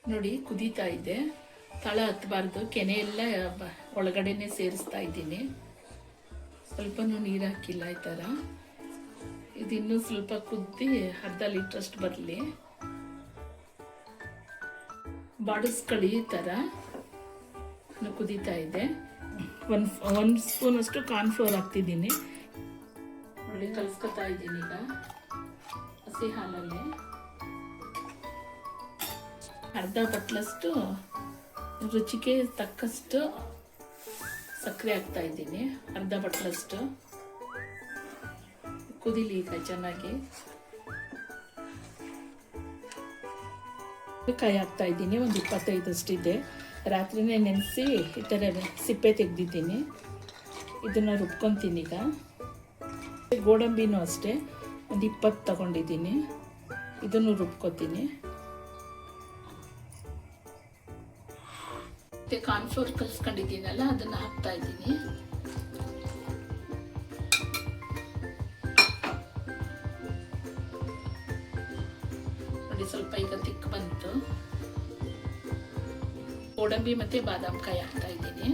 ನೋಡಿ ಕುದೀತಾ ಇದೆ. ತಳ ಹತ್ತಬಾರ್ದು, ಕೆನೆ ಎಲ್ಲ ಒಳಗಡೆನೆ ಸೇರಿಸ್ತಾ ಇದ್ದೀನಿ. ಸ್ವಲ್ಪನೂ ನೀರು ಹಾಕಿಲ್ಲ. ಈ ಥರ ಇದಿನ್ನೂ ಸ್ವಲ್ಪ ಕುದ್ದಿ ಅರ್ಧ ಲೀಟ್ರಷ್ಟು ಬರಲಿ. ಬಾಡಿಸ್ಕೊಳ್ಳಿ. ಈ ಥರ ಕುದೀತಾ ಇದೆ. ಒಂದು ಸ್ಪೂನಷ್ಟು ಕಾರ್ನ್ಫ್ಲೋರ್ ಹಾಕ್ತಿದ್ದೀನಿ. ನೋಡಿ ಕಲಿಸ್ಕೊತಾ ಇದ್ದೀನಿ. ಈಗ ಹಸಿ ಹಾಲಲ್ಲಿ ಅರ್ಧ ಬಟ್ಲಷ್ಟು ರುಚಿಗೆ ತಕ್ಕಷ್ಟು ಸಕ್ಕರೆ ಹಾಕ್ತಾ ಇದ್ದೀನಿ. ಅರ್ಧ ಬಟ್ಲಷ್ಟು ಕುದಿಲಿ ಈಗ ಚೆನ್ನಾಗಿ. ಕಾಯಿ ಹಾಕ್ತಾ ಇದ್ದೀನಿ. ಒಂದು 25 ರಾತ್ರಿನೇ ನೆನೆಸಿ ಈ ಥರ ಸಿಪ್ಪೆ ತೆಗೆದಿದ್ದೀನಿ. ಇದನ್ನು ರುಬ್ಕೊತೀನಿ. ಈಗ ಗೋಡಂಬಿನೂ ಅಷ್ಟೇ ಒಂದು 20 ತಗೊಂಡಿದ್ದೀನಿ. ಇದನ್ನು ರುಬ್ಕೊತೀನಿ. ಮತ್ತು ಕಾರ್ನ್ಫ್ಲೋರ್ ಕಲಿಸ್ಕೊಂಡಿದ್ದೀನಲ್ಲ ಅದನ್ನು ಹಾಕ್ತಾ ಇದ್ದೀನಿ. ನೋಡಿ ಸ್ವಲ್ಪ ಈಗ ತಿಕ್ ಬಂತು. ಗೋಡಂಬಿ ಮತ್ತು ಬಾದಾಮ್ ಕಾಯಿ ಹಾಕ್ತಾ ಇದ್ದೀನಿ.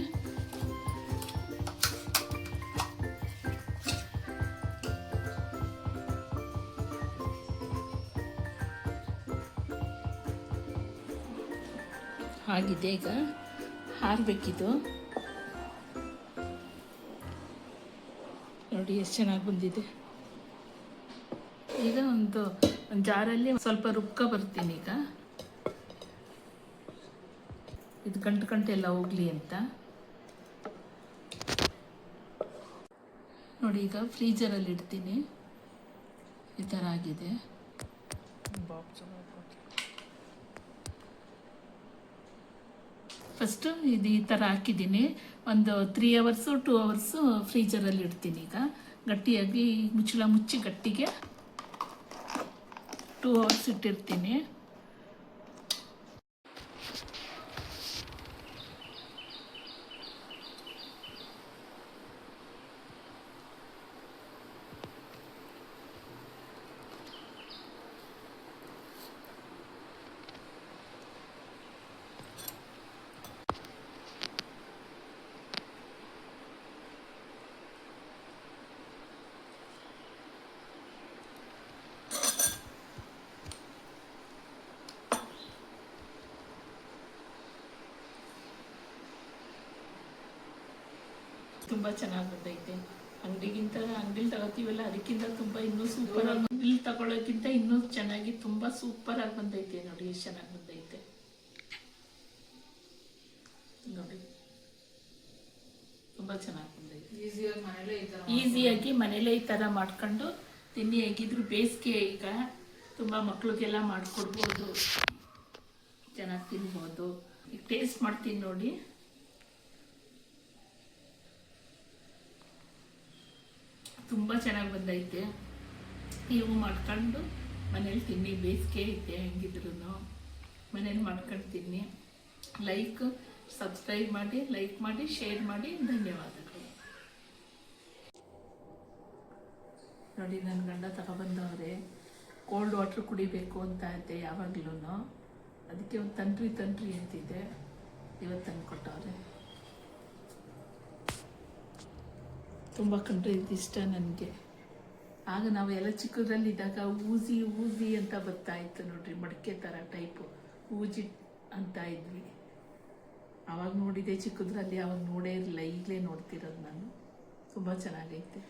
ಆಗಿದೆ. ಈಗ ಹಾರಬೇಕಿದು. ನೋಡಿ ಎಷ್ಟು ಚೆನ್ನಾಗಿ ಬಂದಿದೆ. ಈಗ ಒಂದು ಜಾರಲ್ಲಿ ಸ್ವಲ್ಪ ರುಬ್ಕ ಬರ್ತೀನಿ. ಈಗ ಇದು ಗಂಟೆಲ್ಲ ಹೋಗ್ಲಿ ಅಂತ ನೋಡಿ. ಈಗ ಫ್ರೀಜರಲ್ಲಿ ಇಡ್ತೀನಿ. ಈ ಥರ ಆಗಿದೆ. ಫಸ್ಟು ಇದು ಈ ಥರ ಹಾಕಿದ್ದೀನಿ. ಒಂದು 3 hours 2 hours ಫ್ರೀಜರಲ್ಲಿ ಇಡ್ತೀನಿ. ಈಗ ಗಟ್ಟಿಯಾಗಿ ಮುಚ್ಚಳ ಮುಚ್ಚಿ ಗಟ್ಟಿಗೆ 2 hours ಇಟ್ಟಿರ್ತೀನಿ. ತುಂಬ ಚೆನ್ನಾಗಿ ಬಂದೈತೆ. ಅಂಗಡಿಲಿ ತಗೋತೀವಲ್ಲ ಅದಕ್ಕಿಂತ ತುಂಬ ಇನ್ನೂ ಸೂಪರ್ ಆಗಿ, ಇಲ್ಲಿ ತಗೊಳ್ಳೋಕ್ಕಿಂತ ಇನ್ನೂ ಚೆನ್ನಾಗಿ ತುಂಬ ಸೂಪರ್ ಆಗಿ ಬಂದೈತೆ. ನೋಡಿ ಎಷ್ಟು ಚೆನ್ನಾಗಿ ಬಂದೈತೆ. ನೋಡಿ ತುಂಬ ಚೆನ್ನಾಗಿ ಬಂದೈತೆ. ಈಸಿಯಾಗಿ ಮನೇಲೇ ಈ ಥರ ಮಾಡ್ಕೊಂಡು ತಿನ್ನಿ. ಹೇಗಿದ್ರು ಬೇಸಿಗೆ ಈಗ ತುಂಬ ಮಕ್ಳಿಗೆಲ್ಲ ಮಾಡಿಕೊಡ್ಬೋದು, ಚೆನ್ನಾಗಿ ತಿನ್ಬೋದು. ಈಗ ಟೇಸ್ಟ್ ಮಾಡ್ತೀನಿ ನೋಡಿ. ತುಂಬ ಚೆನ್ನಾಗಿ ಬಂದೈತೆ. ನೀವು ಮಾಡ್ಕೊಂಡು ಮನೇಲಿ ತಿನ್ನಿ. ಬೇಸಿಗೆ ಐತೆ, ಹೆಂಗಿದ್ರು ಮನೇಲಿ ಮಾಡ್ಕೊಂಡು ತಿನ್ನಿ. ಸಬ್ಸ್ಕ್ರೈಬ್ ಮಾಡಿ, ಲೈಕ್ ಮಾಡಿ, ಶೇರ್ ಮಾಡಿ. ಧನ್ಯವಾದಗಳು. ನೋಡಿ ನನ್ನ ಗಂಡ ತಗೊಬಂದವ್ರೆ. ಕೋಲ್ಡ್ ವಾಟ್ರ್ ಕುಡಿಬೇಕು ಅಂತ ಐತೆ ಯಾವಾಗ್ಲೂ. ಅದಕ್ಕೆ ಒಂದು ತಂಟ್ರಿ ಅಂತಿದೆ, ಇವತ್ತು ತಂದು ಕೊಟ್ಟವ್ರೆ. ತುಂಬ ಕಂಡ್ರೆ ಇದಿಷ್ಟ ನನಗೆ. ಆಗ ನಾವು ಎಲ್ಲ ಚಿಕ್ಕದ್ರಲ್ಲಿದ್ದಾಗ ಊಜಿ ಅಂತ ಬರ್ತಾ ಇತ್ತು ನೋಡ್ರಿ, ಮಡಿಕೆ ಥರ ಟೈಪು ಊಜಿ ಅಂತ ಇದ್ವಿ. ಆವಾಗ ನೋಡಿದೆ ಚಿಕ್ಕದ್ರಲ್ಲಿ, ಆವಾಗ ನೋಡೇ ಇರಲಿಲ್ಲ. ಈಗಲೇ ನೋಡ್ತಿರೋದು ನಾನು. ತುಂಬ ಚೆನ್ನಾಗೈತೆ.